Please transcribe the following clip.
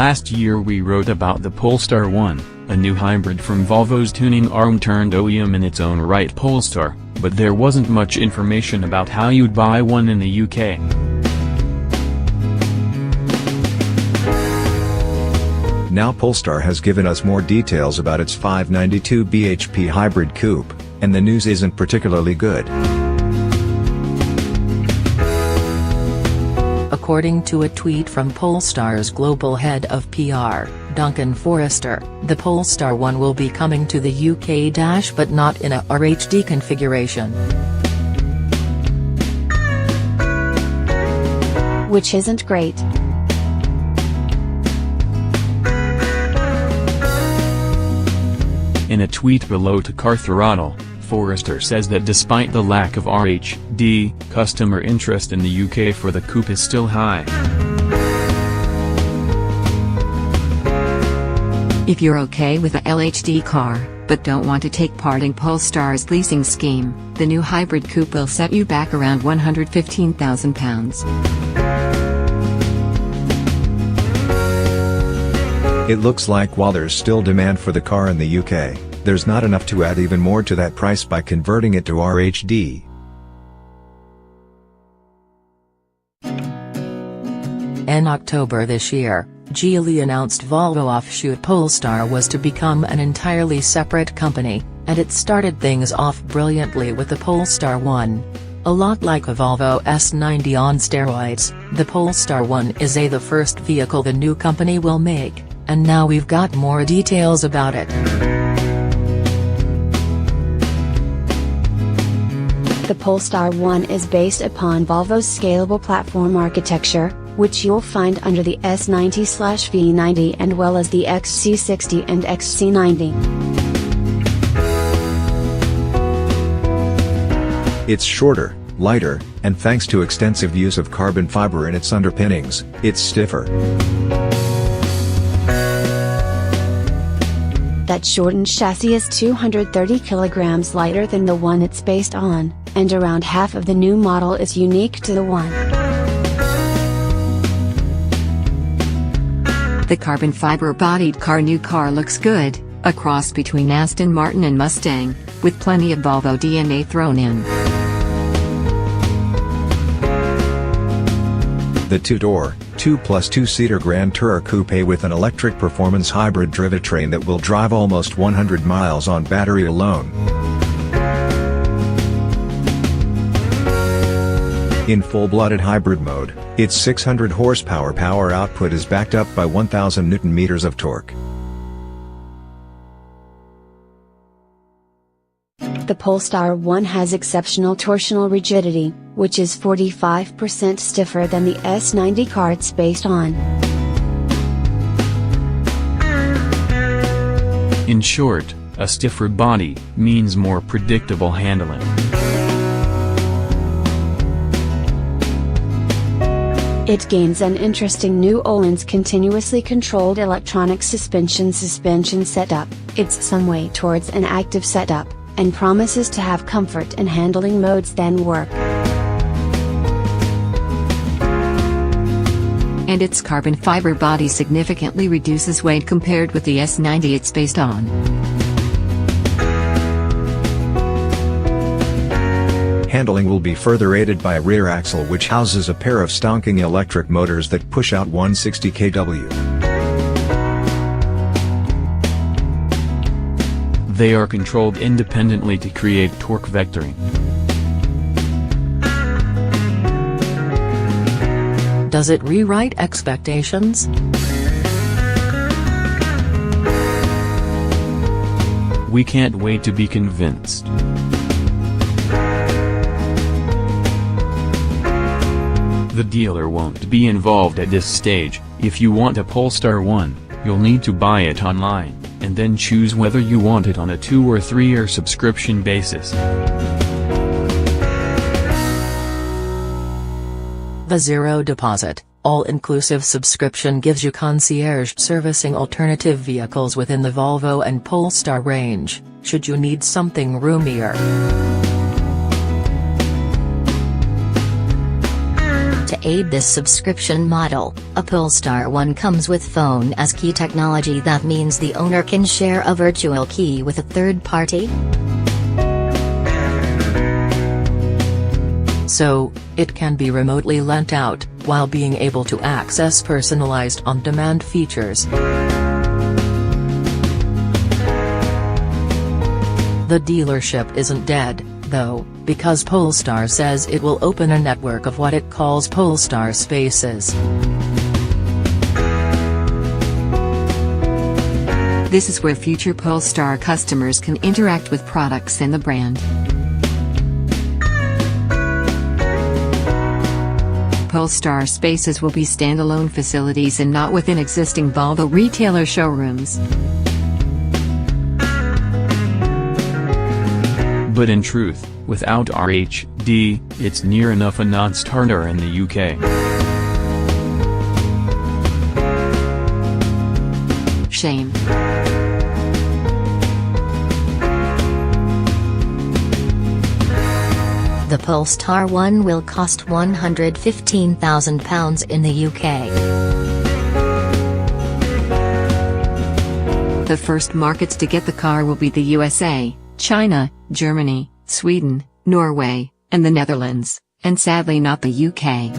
Last year we wrote about the Polestar 1, a new hybrid from Volvo's tuning arm-turned-OEM in its own right Polestar, but there wasn't much information about how you'd buy one in the UK. Now Polestar has given us more details about its 592 bhp hybrid coupe, and the news isn't particularly good. According to a tweet from Polestar's global head of PR, Duncan Forrester, the Polestar 1 will be coming to the UK but not in a RHD configuration. Which isn't great. In a tweet below to Car Throttle, Forrester says that despite the lack of RHD, customer interest in the UK for the coupe is still high. If you're okay with a LHD car, but don't want to take part in Polestar's leasing scheme, the new hybrid coupe will set you back around £115,000. It looks like while there's still demand for the car in the UK, there's not enough to add even more to that price by converting it to RHD. In October this year, Geely announced Volvo offshoot Polestar was to become an entirely separate company, and it started things off brilliantly with the Polestar 1. A lot like a Volvo S90 on steroids, the Polestar 1 is the first vehicle the new company will make, and now we've got more details about it. The Polestar 1 is based upon Volvo's scalable platform architecture, which you'll find under the S90/V90 and well as the XC60 and XC90. It's shorter, lighter, and thanks to extensive use of carbon fiber in its underpinnings, it's stiffer. That shortened chassis is 230 kilograms lighter than the one it's based on, and around half of the new model is unique to the one. The carbon fiber bodied new car looks good, a cross between Aston Martin and Mustang, with plenty of Volvo DNA thrown in. The two-door, 2+2-seater Grand Tourer Coupe with an electric performance hybrid drivetrain that will drive almost 100 miles on battery alone. In full-blooded hybrid mode, its 600 horsepower power output is backed up by 1,000 Nm of torque. The Polestar 1 has exceptional torsional rigidity, which is 45% stiffer than the S90 car it's based on. In short, a stiffer body means more predictable handling. It gains an interesting new Öhlins continuously controlled electronic suspension setup. It's some way towards an active setup, and promises to have comfort and handling modes than work. And its carbon fiber body significantly reduces weight compared with the S90 it's based on. Handling will be further aided by a rear axle which houses a pair of stonking electric motors that push out 160 kW. They are controlled independently to create torque vectoring. Does it rewrite expectations? We can't wait to be convinced. The dealer won't be involved at this stage. If you want a Polestar 1, you'll need to buy it online, and then choose whether you want it on a 2 or 3 year subscription basis. The zero deposit, all-inclusive subscription gives you concierge servicing alternative vehicles within the Volvo and Polestar range, should you need something roomier. To To aid this subscription model, a Polestar 1 comes with phone as key technology. That means the owner can share a virtual key with a third party. So, it can be remotely lent out, while being able to access personalized on-demand features. The dealership isn't dead, though, because Polestar says it will open a network of what it calls Polestar spaces. This is where future Polestar customers can interact with products and the brand. Polestar spaces will be standalone facilities and not within existing Volvo retailer showrooms. But in truth, without RHD, it's near enough a non-starter in the UK. Shame. The Polestar 1 will cost £115,000 in the UK. The first markets to get the car will be the USA, China, Germany, Sweden, Norway, and the Netherlands, and sadly not the UK.